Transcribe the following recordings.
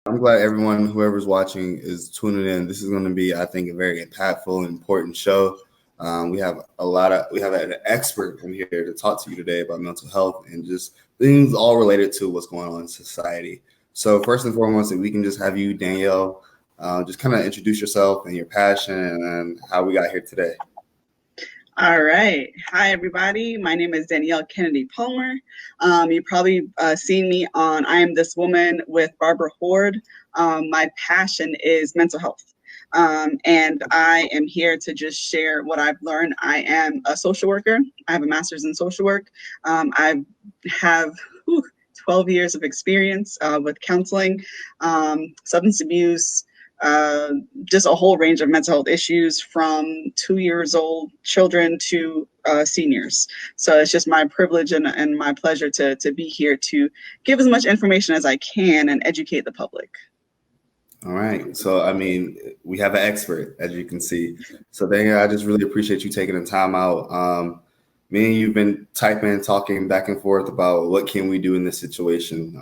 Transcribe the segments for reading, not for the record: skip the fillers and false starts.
I'm glad everyone, whoever's watching, is tuning in. This is going to be, I think, a very impactful and important show. We have an expert in here to talk to you today about mental health and just things all related to what's going on in society. So first and foremost, if we can just have you, Danielle, just kind of introduce yourself and your passion and how we got here today. All right. Hi, everybody. My name is Danielle Kennedy Palmer. You probably seen me on I Am This Woman with Barbara Horde. My passion is mental health. And I am here to just share what I've learned. I am a social worker. I have a master's in social work. I have 12 years of experience with counseling, substance abuse, just a whole range of mental health issues from 2 years old children to seniors. So it's just my privilege and my pleasure to be here to give as much information as I can and educate the public. All right. So, I mean, we have an expert, as you can see. So, Danielle, I just really appreciate you taking the time out. Me and you've been typing, talking back and forth about what can we do in this situation.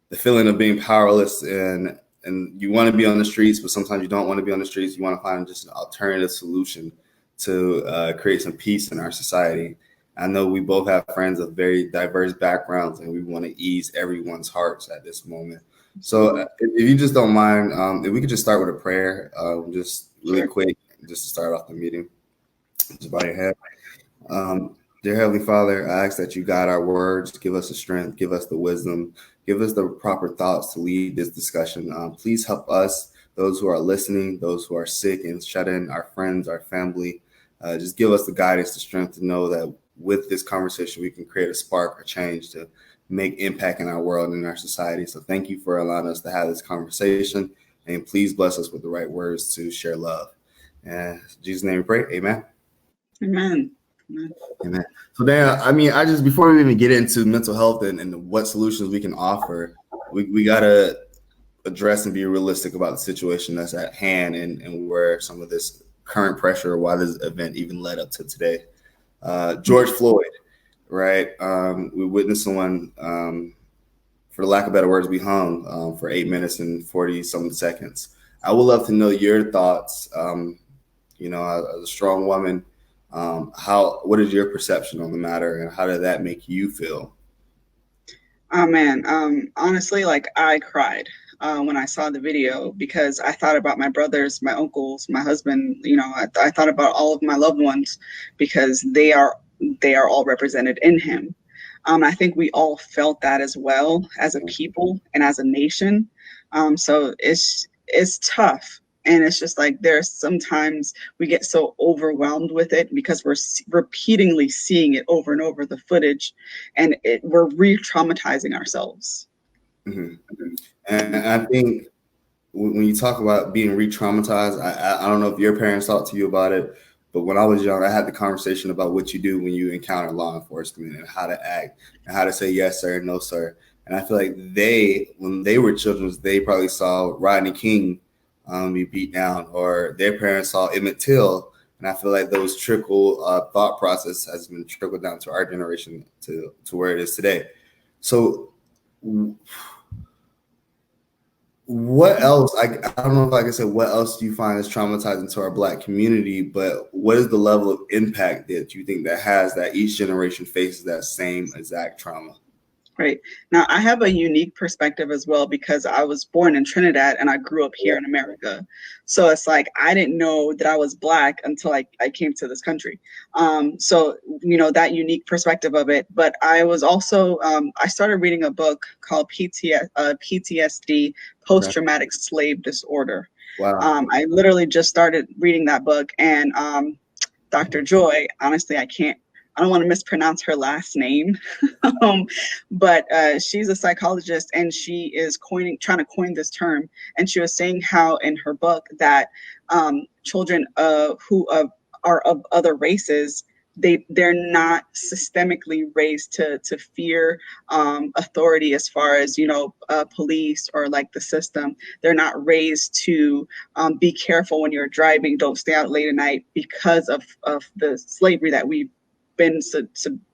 The feeling of being powerless and you want to be on the streets, but sometimes you don't want to be on the streets. You want to find just an alternative solution to create some peace in our society. I know we both have friends of very diverse backgrounds, and we want to ease everyone's hearts at this moment. So if you just don't mind, if we could just start with a prayer, just really quick, just to start off the meeting. Just bow your head. Dear Heavenly Father, I ask that you guide our words, give us the strength, give us the wisdom, give us the proper thoughts to lead this discussion. Please help us, those who are listening, those who are sick and shut in, our friends, our family. Just give us the guidance, the strength to know that with this conversation, we can create a spark or change to make impact in our world and in our society. So thank you for allowing us to have this conversation, and please bless us with the right words to share love. And in Jesus' name we pray. Amen. Amen. Amen. So Dan, I mean, I just before we even get into mental health and what solutions we can offer, we gotta address and be realistic about the situation that's at hand and where some of this current pressure, why this event even led up to today. George Floyd, right? We witnessed someone, for the lack of better words, be hung for 8 minutes and 40-something seconds. I would love to know your thoughts, as a strong woman. What is your perception on the matter, and how did that make you feel? Oh man, honestly, like I cried when I saw the video because I thought about my brothers, my uncles, my husband. I thought about all of my loved ones because they are all represented in him. I think we all felt that as well as a people and as a nation. So it's tough. And it's just like there's sometimes we get so overwhelmed with it because we're repeatedly seeing it over and over the footage, and we're re-traumatizing ourselves. Mm-hmm. And I think when you talk about being re-traumatized, I don't know if your parents talked to you about it, but when I was young, I had the conversation about what you do when you encounter law enforcement and how to act and how to say yes, sir, no, sir. And I feel like when they were children, they probably saw Rodney King be beat down, or their parents saw Emmett Till. And I feel like those thought process has been trickled down to our generation to where it is today. So what else? I don't know if I can say what else do you find is traumatizing to our Black community, but what is the level of impact that you think that has that each generation faces that same exact trauma? Right. Now, I have a unique perspective as well because I was born in Trinidad and I grew up here in America. So it's like I didn't know that I was Black until I came to this country. So, that unique perspective of it. But I was also, I started reading a book called PTSD, Post-Traumatic Slave Disorder. Wow. I literally just started reading that book, and Dr. Joy, honestly, I don't want to mispronounce her last name, but she's a psychologist, and she is trying to coin this term. And she was saying how in her book that children who are of other races, they're not systemically raised to fear authority as far as police or like the system. They're not raised to be careful when you're driving, don't stay out late at night because of the slavery that we been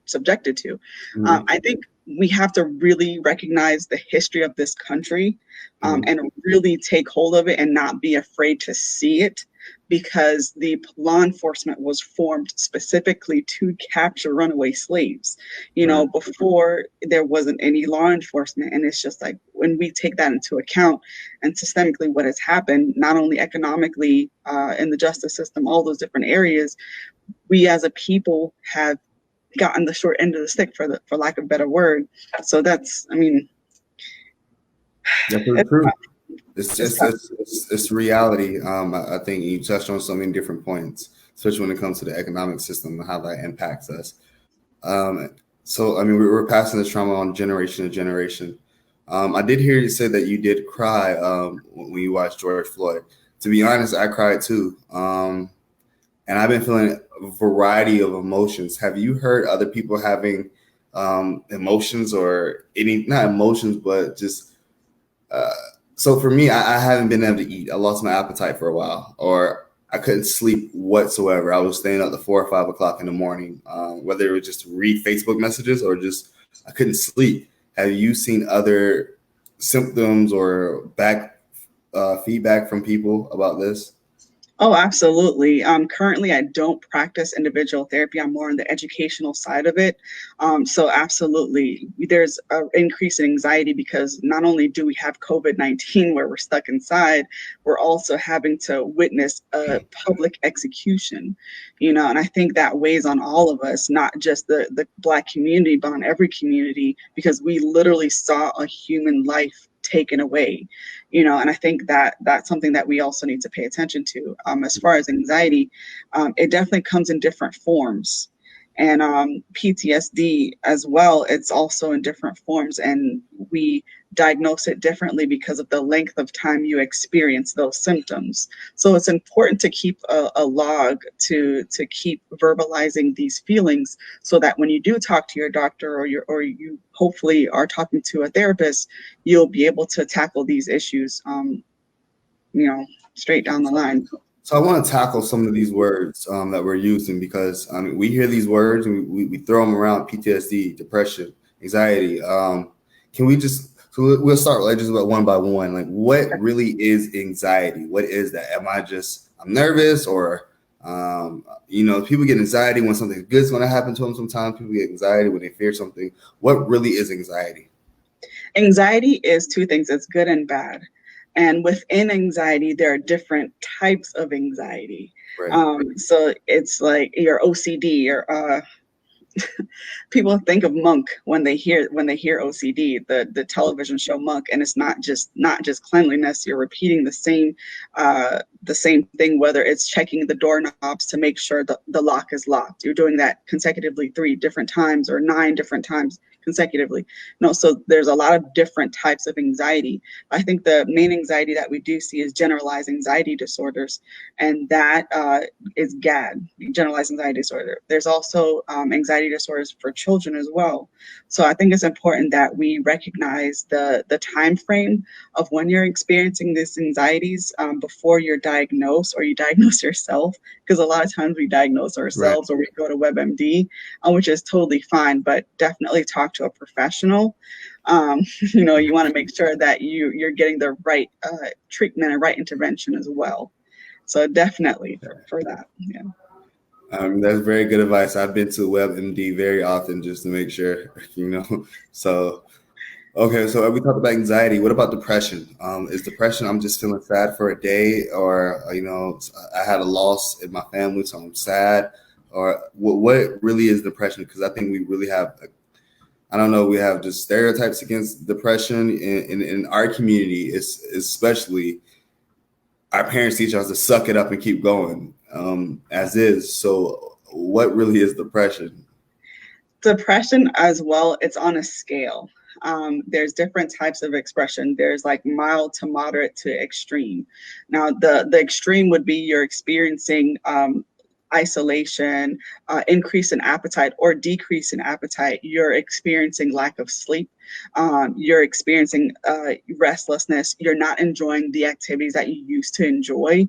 subjected to. Mhm. I think we have to really recognize the history of this country, Mhm. and really take hold of it and not be afraid to see it, because the law enforcement was formed specifically to capture runaway slaves. Right. Before there wasn't any law enforcement, and it's just like when we take that into account and systemically what has happened, not only economically, in the justice system, all those different areas, we as a people have gotten the short end of the stick, for lack of a better word. So that's, I mean, That's really it's true. tough. It's It's just tough. it's reality. I think you touched on so many different points, especially when it comes to the economic system and how that impacts us. Um, so I mean, we're passing this trauma on generation to generation. I did hear you say that you did cry when you watched George Floyd. To be honest, I cried too. And I've been feeling a variety of emotions. Have you heard other people having emotions or any, not emotions, but just uh, so for me, I haven't been able to eat. I lost my appetite for a while, or I couldn't sleep whatsoever. I was staying up to 4 or 5 o'clock in the morning, whether it was just to read Facebook messages or just I couldn't sleep. Have you seen other symptoms or feedback from people about this? Oh, absolutely. Currently, I don't practice individual therapy. I'm more on the educational side of it. So, absolutely, there's an increase in anxiety, because not only do we have COVID-19 where we're stuck inside, we're also having to witness a public execution. And I think that weighs on all of us, not just the Black community, but on every community, because we literally saw a human life taken away. And I think that that's something that we also need to pay attention to. As far as anxiety, it definitely comes in different forms. And PTSD as well, it's also in different forms. And we diagnose it differently because of the length of time you experience those symptoms. So it's important to keep a log, to keep verbalizing these feelings, so that when you do talk to your doctor, or you hopefully are talking to a therapist, you'll be able to tackle these issues, you know, straight down the line. So I want to tackle some of these words that we're using because I mean we hear these words and we throw them around: PTSD, depression, anxiety. Can we just we'll start like just about one by one. Like, what really is anxiety? What is that? Am I just I'm nervous or people get anxiety when something good is going to happen to them. Sometimes people get anxiety when they fear something. What really is anxiety? Anxiety is two things: it's good and bad. And within anxiety, there are different types of anxiety. Right. So it's like your OCD, or people think of Monk when they hear OCD, the television show Monk, and it's not just cleanliness. You're repeating the same thing, whether it's checking the doorknobs to make sure the lock is locked. You're doing that consecutively 3 different times or 9 different times consecutively. No, so there's a lot of different types of anxiety. I think the main anxiety that we do see is generalized anxiety disorders, and that is GAD, generalized anxiety disorder. There's also anxiety disorders for children as well. So I think it's important that we recognize the time frame of when you're experiencing these anxieties, before you're diagnosed or you diagnose yourself, because a lot of times we diagnose Right. ourselves or we go to WebMD, which is totally fine, but definitely talk to a professional. You want to make sure that you're getting the right treatment and right intervention as well. So definitely for that. Yeah. That's very good advice. I've been to WebMD very often just to make sure, So, okay, so we talked about anxiety. What about depression? Is depression, I'm just feeling sad for a day, or, I had a loss in my family, so I'm sad? Or what really is depression? Because I think we really have, I don't know, we have just stereotypes against depression in our community, especially our parents teach us to suck it up and keep going, as is. So, what really is depression? Depression as well, it's on a scale. There's different types of expression. There's like mild to moderate to extreme. Now, the extreme would be you're experiencing isolation, increase in appetite or decrease in appetite. You're experiencing lack of sleep. You're experiencing restlessness. You're not enjoying the activities that you used to enjoy.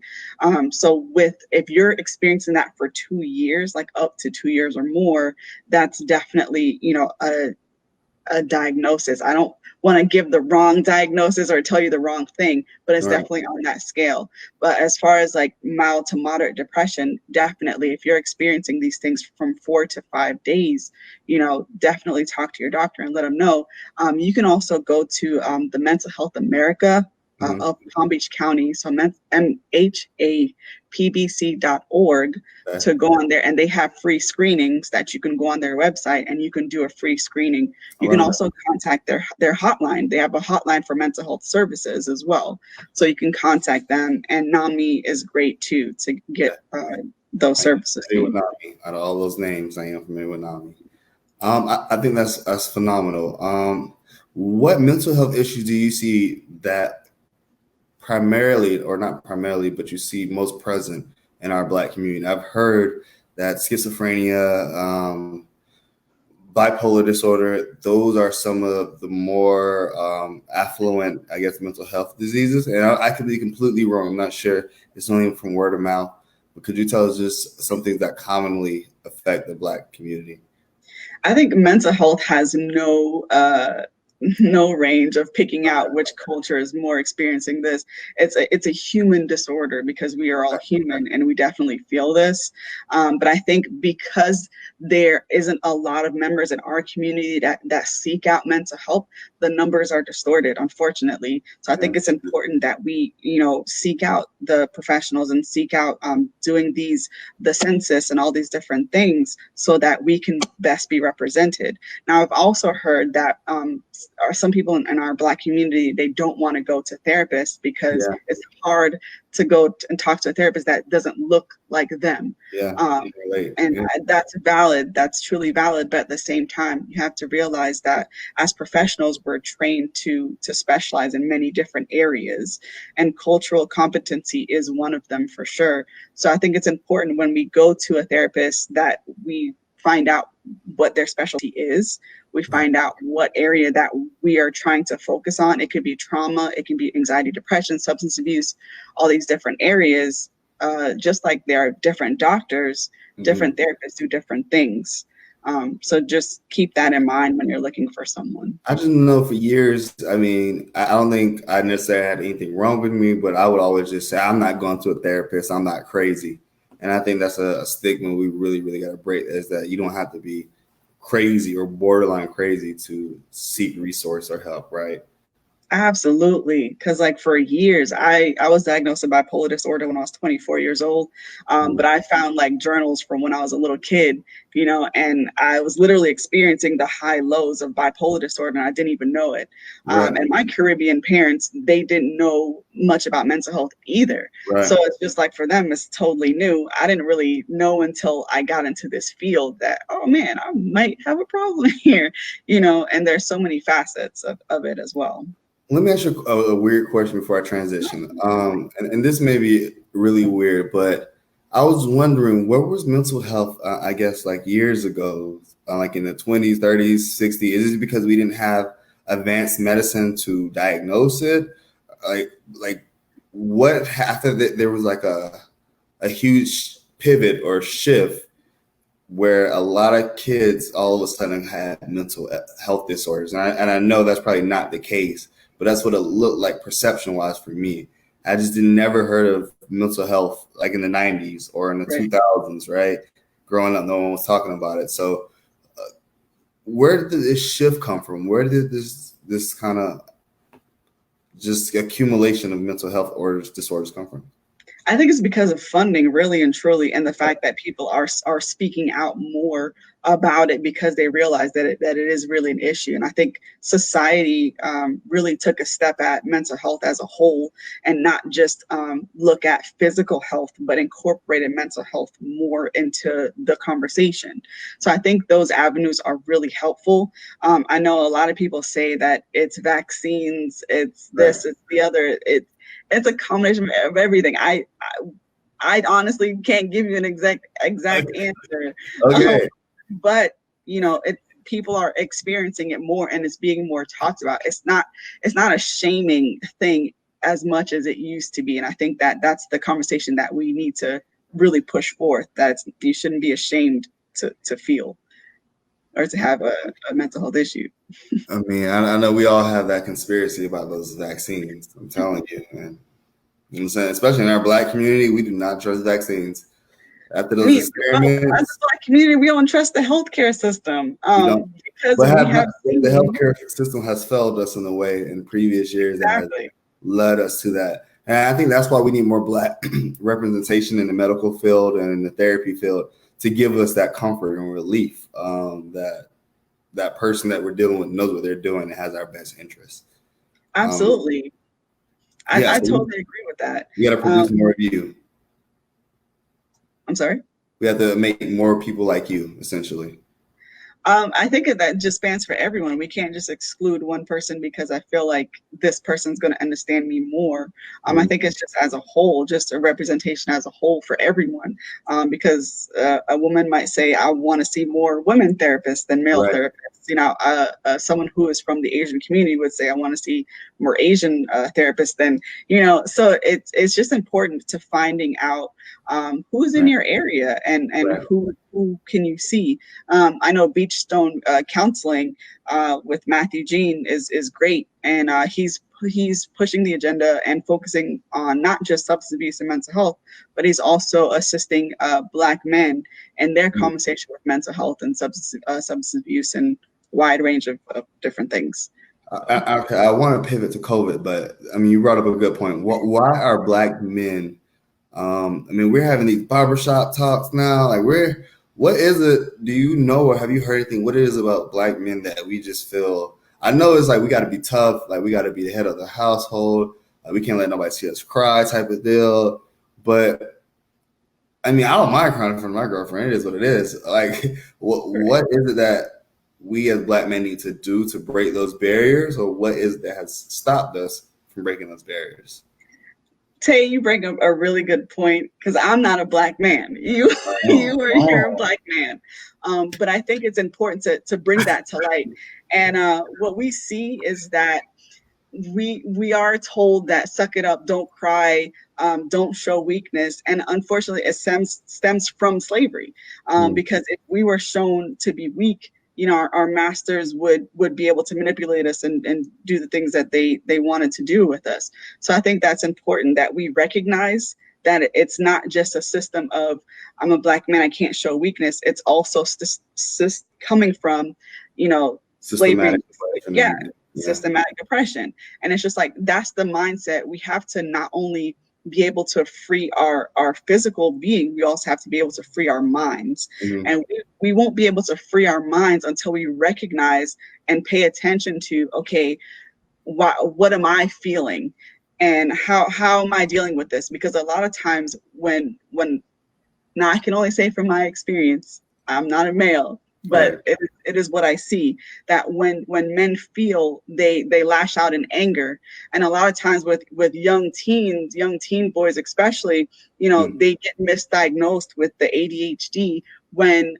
So if you're experiencing that for 2 years, like up to 2 years or more, that's definitely, a diagnosis. I don't want to give the wrong diagnosis or tell you the wrong thing, but it's Right. definitely on that scale. But as far as like mild to moderate depression, definitely if you're experiencing these things from 4 to 5 days, definitely talk to your doctor and let them know. You can also go to the Mental Health America Mhm. of Palm Beach County, so MHAPBC.org, Okay. to go on there, and they have free screenings that you can go on their website and you can do a free screening. I You can love that. also contact their hotline. They have a hotline for mental health services as well, so you can contact them. And NAMI is great too to get those I am services to familiar with you. Nami. Out of all those names, I am familiar with Nami. I think that's phenomenal. What mental health issues do you see that primarily, or not primarily, but you see most present in our Black community? I've heard that schizophrenia, bipolar disorder, those are some of the more affluent, I guess, mental health diseases. And I could be completely wrong. I'm not sure. It's only from word of mouth. But could you tell us just some things that commonly affect the Black community? I think mental health has no range of picking out which culture is more experiencing this. It's a human disorder because we are all human and we definitely feel this. But I think because there isn't a lot of members in our community that seek out mental health, the numbers are distorted, unfortunately. So I Yeah. think it's important that we, seek out the professionals and seek out doing the census and all these different things so that we can best be represented. Now, I've also heard that some people in our Black community, they don't want to go to therapists because Yeah. it's hard to go and talk to a therapist that doesn't look like them. Yeah. Um, Relate. and Yeah. that's valid. That's truly valid. But at the same time, you have to realize that as professionals, we're trained to specialize in many different areas, and cultural competency is one of them for sure. So I think it's important when we go to a therapist that we find out what their specialty is. We find out what area that we are trying to focus on. It could be trauma, it can be anxiety, depression, substance abuse, all these different areas. Just like there are different doctors, Mhm. different therapists do different things. So just keep that in mind when you're looking for someone. I just know for years, I mean, I don't think I necessarily had anything wrong with me, but I would always just say, I'm not going to a therapist. I'm not crazy. And I think that's a stigma we really, really got to break, is that you don't have to be crazy or borderline crazy to seek resource or help, right? Absolutely. Because, like, for years, I was diagnosed with bipolar disorder when I was 24 years old. Mhm. But I found like journals from when I was a little kid, and I was literally experiencing the high lows of bipolar disorder and I didn't even know it. Right, And my Caribbean parents, they didn't know much about mental health either. right. So it's just like for them, it's totally new. I didn't really know until I got into this field that, oh man, I might have a problem here, and there's so many facets of it as well. Let me ask you a weird question before I transition. And this may be really weird, but I was wondering, where was mental health, I guess, like years ago, like in the 20s, 30s, 60s? Is it because we didn't have advanced medicine to diagnose it? Like what after that, there was like a huge pivot or shift where a lot of kids all of a sudden had mental health disorders. And I know that's probably not the case, but that's what it looked like perception wise for me. I just never heard of mental health like in the 90s or in the Right. 2000s, right? Growing up, no one was talking about it. So, where did this shift come from? Where did this kind of just accumulation of mental health disorders come from? I think it's because of funding, really and truly, and the fact that people are speaking out more about it because they realize that it is really an issue. And I think society really took a step at mental health as a whole, and not just look at physical health, but incorporated mental health more into the conversation. So I think those avenues are really helpful. I know a lot of people say that it's vaccines, it's Right. this, it's the other. It's a combination of everything. I honestly can't give you an exact answer. Um, Okay. but people are experiencing it more, and it's being more talked about. It's not a shaming thing as much as it used to be, and I think that that's the conversation that we need to really push forth. That you shouldn't be ashamed to feel or to have a mental health issue. I mean, I know we all have that conspiracy about those vaccines. I'm telling you, man. You know what I'm saying? Especially in our Black community, we do not trust vaccines. After those Well, as a experiments, Black community, we don't trust the healthcare system, we don't. because But we have the seen healthcare system has failed us in a way in previous years that has exactly. led us to that. And I think that's why we need more Black representation in the medical field and in the therapy field to give us that comfort and relief, that that person that we're dealing with knows what they're doing and has our best interests. Absolutely. Yeah, I so totally agree with that. we got to produce more of you. I'm sorry. We have to make more people like you, essentially. I think that just spans for everyone. We can't just exclude one person because I feel like this person's going to understand me more. I think it's just as a whole, just a representation as a whole for everyone. Because a woman might say, I want to see more women therapists than male Right. therapists. Someone who is from the Asian community would say, I want to see more Asian therapists than, so it's just important to finding out who's in Right. your area and Right. who can you see. I know Beachstone Counseling with Matthew Jean is great, and he's pushing the agenda and focusing on not just substance abuse and mental health, but he's also assisting Black men in their conversation with mental health and substance abuse and wide range of different things. I want to pivot to COVID, but I mean, you brought up a good point. Why are Black men? I mean, we're having these barbershop talks now. Like, what is it? Do you know or have you heard anything? What it is about Black men that we just feel? I know it's like we got to be tough. Like, we got to be the head of the household. Like, we can't let nobody see us cry, type of deal. But I mean, I don't mind crying in front of my girlfriend. It is what it is. Like, what is it that we as Black men need to do to break those barriers, or what is it that has stopped us from breaking those barriers? Tay, you bring up a really good point because I'm not a Black man. You're a Black man, but I think it's important to bring that to light. And what we see is that we are told that suck it up, don't cry, don't show weakness, and unfortunately, it stems from slavery. Because if we were shown to be weak, our masters would be able to manipulate us and do the things that they wanted to do with us. So I think that's important that we recognize that it's not just a system of I'm a Black man, I can't show weakness. It's also coming from, slavery. Systematic. Yeah, systematic oppression. And it's just like that's the mindset. We have to not only be able to free our physical being, we also have to be able to free our minds. Mm-hmm. And we won't be able to free our minds until we recognize and pay attention to, okay, what am I feeling, and how am I dealing with this? Because a lot of times when now I can only say from my experience, I'm not a male, but Right. it is what I see, that when men feel, they lash out in anger. And a lot of times with young teen boys especially, they get misdiagnosed with the ADHD when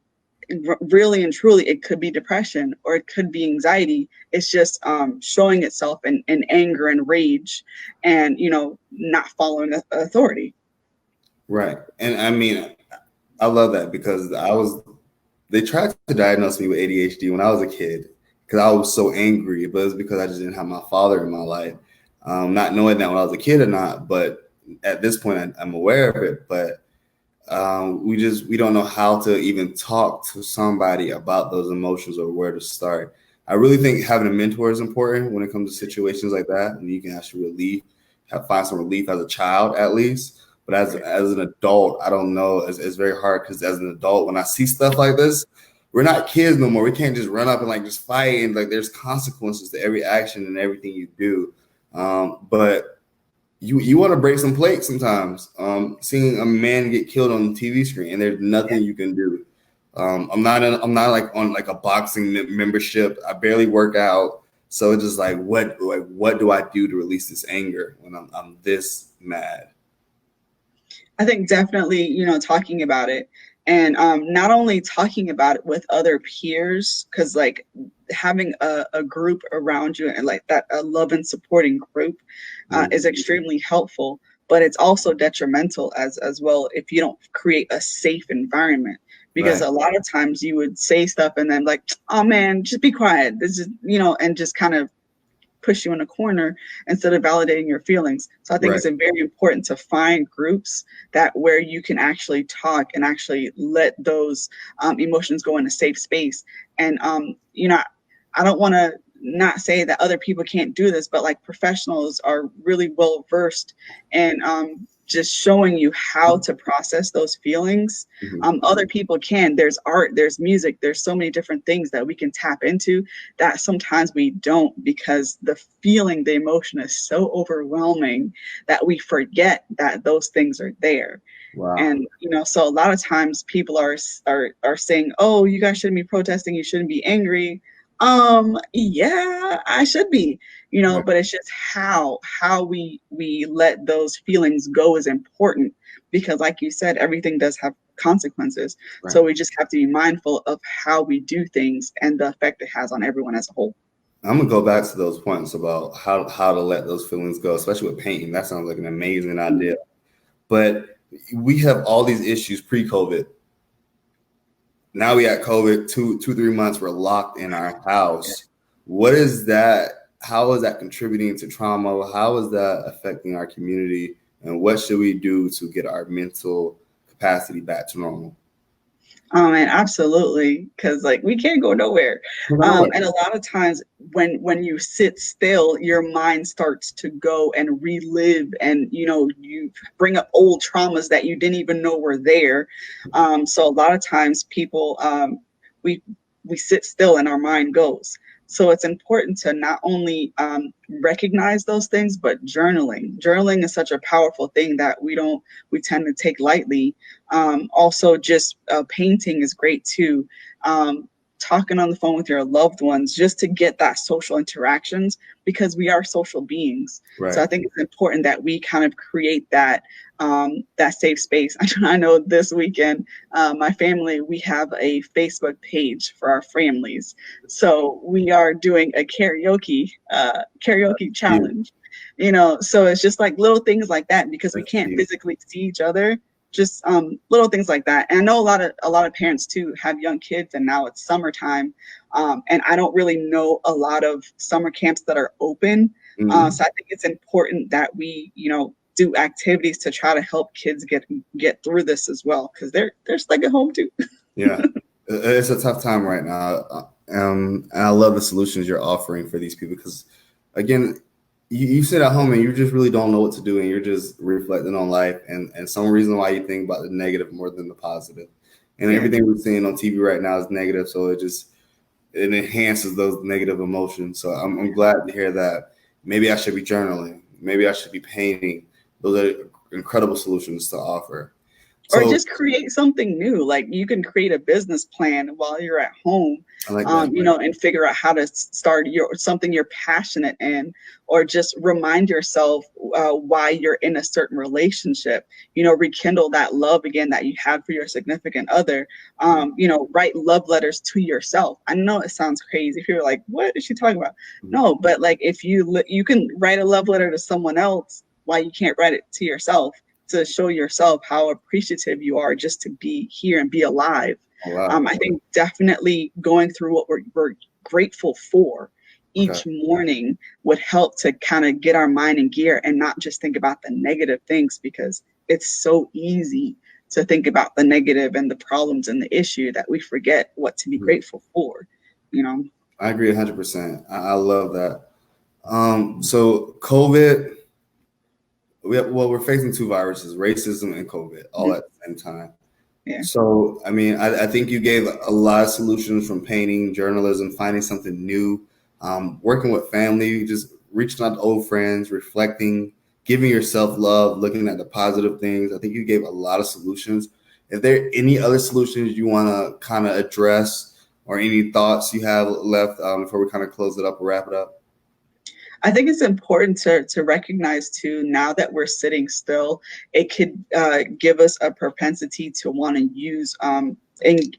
really and truly it could be depression or it could be anxiety. It's just showing itself in anger and rage and not following authority. Right. And I mean, I love that because they tried to diagnose me with ADHD when I was a kid because I was so angry, but it's because I just didn't have my father in my life. Not knowing that when I was a kid or not, but at this point I'm aware of it. But we don't know how to even talk to somebody about those emotions or where to start. I really think having a mentor is important when it comes to situations like that, and you can actually find some relief as a child at least. But as an adult, I don't know. It's very hard because as an adult, when I see stuff like this, we're not kids no more. We can't just run up and like just fight, and like there's consequences to every action and everything you do. But you want to break some plates sometimes. Seeing a man get killed on the TV screen and there's nothing you can do. I'm not like on like a boxing membership. I barely work out, so it's just like what do I do to release this anger when I'm this mad? I think definitely, talking about it, and not only talking about it with other peers, because like having a group around you and like that, a love and supporting group is Mhm. extremely helpful, but it's also detrimental as well if you don't create a safe environment. Because Right, a lot of times you would say stuff and then like, oh man, just be quiet. This is, and just kind of push you in a corner instead of validating your feelings. So I think right. it's very important to find groups that where you can actually talk and actually let those emotions go in a safe space. And I don't want to not say that other people can't do this, but like professionals are really well versed in just showing you how to process those feelings. Mhm. Other people can. There's art, there's music, there's so many different things that we can tap into that sometimes we don't, because the feeling, the emotion is so overwhelming that we forget that those things are there. Wow. And so a lot of times people are saying, oh, you guys shouldn't be protesting, you shouldn't be angry. Yeah, I should be, Right, but it's just how we let those feelings go is important, because like you said, everything does have consequences. So right. we just have to be mindful of how we do things and the effect it has on everyone as a whole. I'm gonna go back to those points about how to let those feelings go, especially with painting. That sounds like an amazing idea. But we have all these issues pre-COVID. Now we got COVID, 3 months, we're locked in our house. What is that? How is that contributing to trauma? How is that affecting our community? And what should we do to get our mental capacity back to normal? And absolutely, because like we can't go nowhere. I don't know. And a lot of times when you sit still, your mind starts to go and relive, and you bring up old traumas that you didn't even know were there. So a lot of times people we we sit still and our mind goes. So it's important to not only recognize those things, but journaling. Journaling is such a powerful thing that we tend to take lightly. Also, just painting is great too. Talking on the phone with your loved ones just to get that social interactions, because we are social beings. So Right. I think it's important that we kind of create that safe space. I know this weekend, my family, we have a Facebook page for our families. So we are doing a karaoke Cute. challenge. So it's just like little things like that, because we That's can't cute. physically see each other. Just little things like that. And I know a lot of parents too have young kids, and now it's summertime, and I don't really know a lot of summer camps that are open. Mhm. So I think it's important that we, do activities to try to help kids get through this as well, because they're stuck at home too. Yeah. It's a tough time right now. And I love the solutions you're offering for these people because, again, you sit at home and you just really don't know what to do and you're just reflecting on life and some reason why you think about the negative more than the positive. And Yeah. everything we're seeing on TV right now is negative, so it enhances those negative emotions. So I'm glad to hear that. Maybe I should be journaling. Maybe I should be painting. Those are incredible solutions to offer. Or So just create something new. Like you can create a business plan while you're at home, I like that. and figure out how to start something you're passionate in, or just remind yourself why you're in a certain relationship. Rekindle that love again that you had for your significant other. Write love letters to yourself. I know it sounds crazy if you're like, what is she talking about? Mhm. No, but like if you can write a love letter to someone else, why you can't write it to yourself, to show yourself how appreciative you are just to be here and be alive. Oh, wow. I think definitely going through what we're grateful for Okay. each morning would help to kind of get our mind in gear and not just think about the negative things, because it's so easy to think about the negative and the problems and the issue that we forget what to be Mhm. grateful for, you know? I agree 100%. I love that. So COVID, we're facing two viruses, racism and COVID, all at the same time. Yeah. So, I mean, I think you gave a lot of solutions from painting, journalism, finding something new, working with family, just reaching out to old friends, reflecting, giving yourself love, looking at the positive things. I think you gave a lot of solutions. If there any other solutions you want to kind of address or any thoughts you have left before we kind of close it up or wrap it up? I think it's important to recognize too, now that we're sitting still, it could give us a propensity to want to use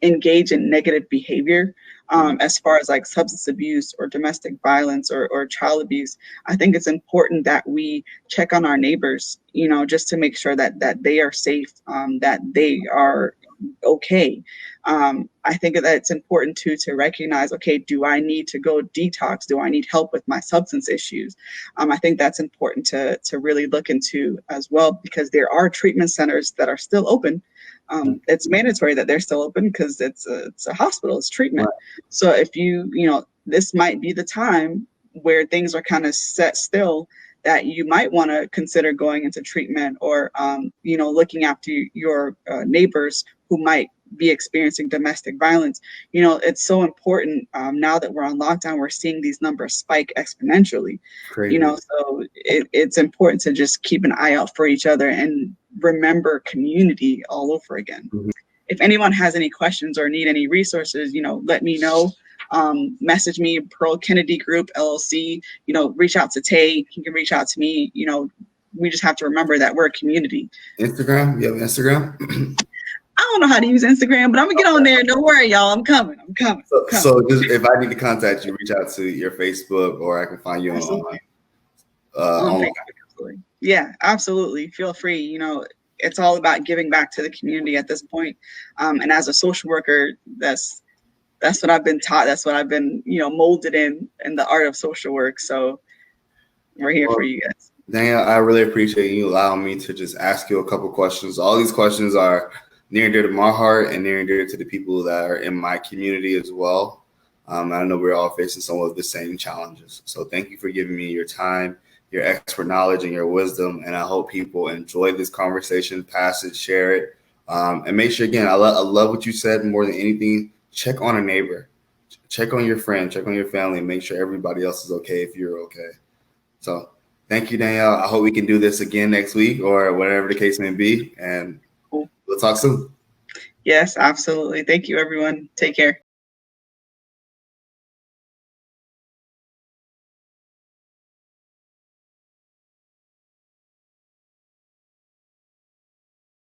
engage in negative behavior, as far as like substance abuse or domestic violence or child abuse. I think it's important that we check on our neighbors, you know, just to make sure that they are safe, that they are okay. I think that it's important too to recognize, okay, do I need to go detox? Do I need help with my substance issues? I think that's important to really look into as well, because there are treatment centers that are still open. It's mandatory that they're still open because it's a hospital, it's treatment. Right. So if you know, this might be the time where things are kind of set still, that you might want to consider going into treatment, or you know, looking after your neighbors who might be experiencing domestic violence. You know, it's so important. Now that we're on lockdown, we're seeing these numbers spike exponentially. You Crazy. know, so it's important to just keep an eye out for each other and remember community all over again. Mhm. If anyone has any questions or need any resources, you know, let me know. Message me, Pearl Kennedy Group LLC. You know, reach out to Tay. He can reach out to me. You know, we just have to remember that we're a community. Instagram? You have Instagram? I don't know how to use Instagram, but I'm gonna get on there. Don't worry, y'all. I'm coming. I'm coming. So just if I need to contact you, reach out to your Facebook, or I can find you Absolutely. On online. Facebook, absolutely. Yeah, absolutely. Feel free. You know, it's all about giving back to the community at this point. And as a social worker, that's what I've been taught. That's what I've been, you know, molded in the art of social work. So we're here for you guys. Danielle, I really appreciate you allowing me to just ask you a couple questions. All these questions are near and dear to my heart and near and dear to the people that are in my community as well. I know we're all facing some of the same challenges. So thank you for giving me your time, your expert knowledge, and your wisdom. And I hope people enjoy this conversation, pass it, share it. And make sure, again, I love what you said more than anything. Check on a neighbor, check on your friend, check on your family, and make sure everybody else is okay if you're okay. So thank you, Danielle. I hope we can do this again next week or whatever the case may be. And Cool. we'll talk soon. Yes, absolutely. Thank you, everyone. Take care.